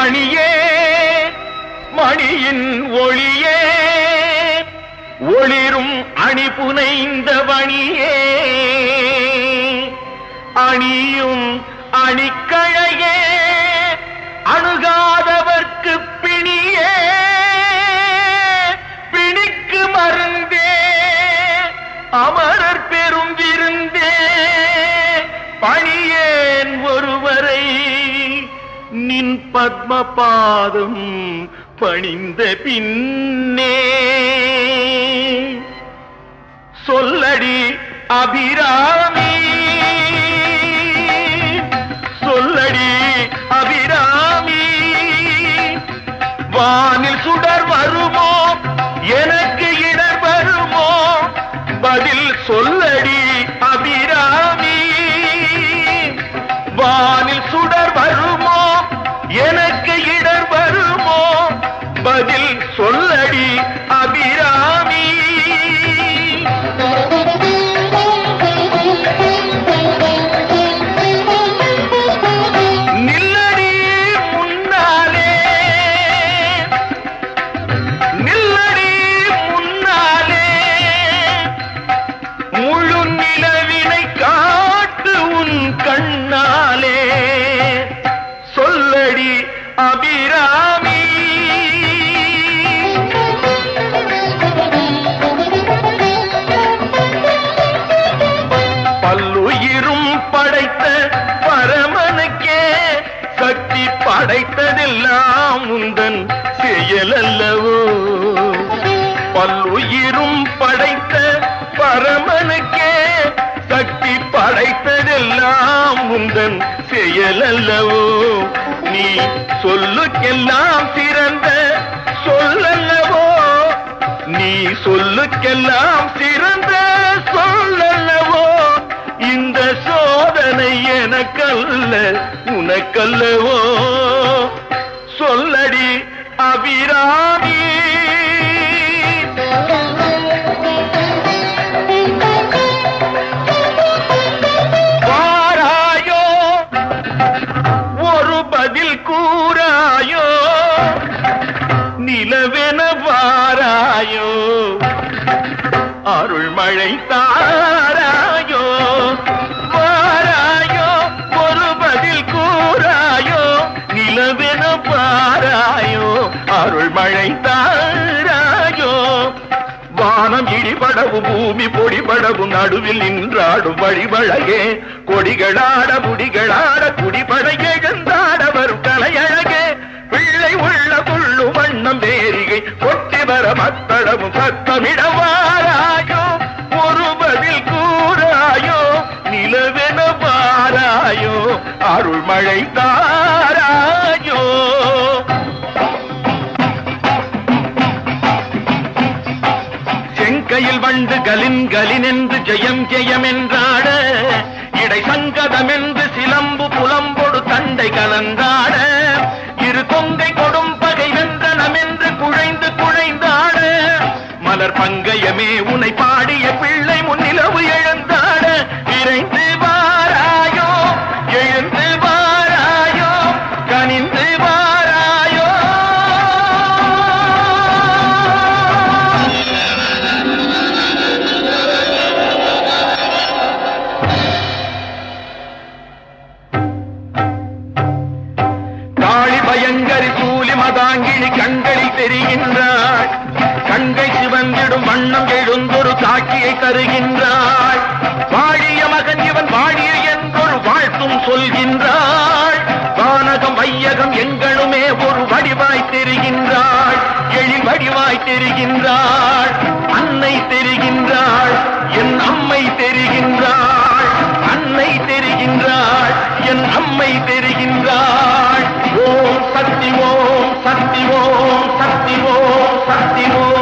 மணியே மணியின் ஒளியே ஒளிரும் அணி புனைந்த வணியே அணியும் அணிக்கழையே அணுகாதவர்க்கு பிணியே பிணிக்கு மருந்தே அமரர் பெரும் விருந்தே பணியேன் ஒருவரை நின் பத்ம பாதம் பணிந்த பின்னே சொல்லடி அபிராமி சொல்லடி அபிராமி வானில் சுடர் வருமோ எனக்கு இடர் வருமோ பதில் சொல்லடி அபிராமி வானில் சுடர் வருமோ எனக்கு இடர் வருமோ பதில் சொல்லடி அபிராமி நில்லடி முன்னாலே நில்லடி முன்னாலே முழு நிலவினை காட்டு உன் கண்ணாலே சொல்லடி அபிராமி பல்லுயிரும் படைத்த பரமனுக்கே சக்தி படைத்ததெல்லாம் உந்தன் செயலல்லவோ பல்லுயிரும் படைத்த பரமனுக்கே சக்தி படைத்ததெல்லாம் உந்தன் செயலல்லவோ நீ சொல்லுக்கெல்லாம் சிறந்த சொல்லல்லவோ நீ சொல்லுக்கெல்லாம் சிறந்த சொல்லல்லவோ இந்த சோதனை எனக்கல்ல உனக்கல்லவோ சொல்லடி அபிராமி வாராயோ ஒரு பதில் கூறாயோ நிலவென வாராயோ அருள்மழை தாராயோ வாராயோ ஒரு பதில் கூறாயோ நிலவென பாராயோ அருள்மழை தாராயோ வானம் இடிபடவும் பூமி பொடிபடவும் நடுவில் நின்றாடும் வழிபழகே கொடிகளாட முடிகளாட குடிபட எழுந்தாட வரும் கலையழகே பிள்ளை உள்ள புள்ளு வண்ணம் வேரிகை கொட்டி வர மத்தளவும் சத்தமிட வாராயோ ஒரு பதில் கூறாயோ நிலவென வாராயோ அருள்மழை தாராயோ செங்கையில் வண்டு கலின் கலின் என்று ஜெயம் ஜெயம் என்றாட இடை சங்கதம் என்று சிலம்பு புலம்பொடு தண்டை கலந்தாட இரு கொங்கை கொடும் பகை வென்றனம் என்று குழைந்து குழைந்தாட மலர் பங்கயமே உனை பாடிய பிள்ளை முன்னிலவு எழுந்தாட விரைந்து வாராயோ எழுந்து வாராயோ கனிந்து வாராயோ காளி பயங்கரி சூலி மதாங்கிழி கண்களில் தெரிகின்றாள் கண்கை சிவந்திடும் வண்ணம் எழுந்தொரு காட்சியை தருகின்றாள் வாழிய மகன் இவன் வாழிய என்றொரு வாழ்த்தும் சொல்கின்றாள் வானகம் வையகம் எங்களுமே ஒரு வடிவாய் தெரிகின்றாள் எழில் வடிவாய் தெரிகின்றாள் அன்னை தெரிகின்றாள் என் அம்மை தெரிகின்றாள் அன்னை தெரிகின்றாள் என் அம்மை தெரிகின்றாள் ஓம் சக்தி ஓம் சக்தி ஓம் சக்தி ஓம் சக்தி ஓம்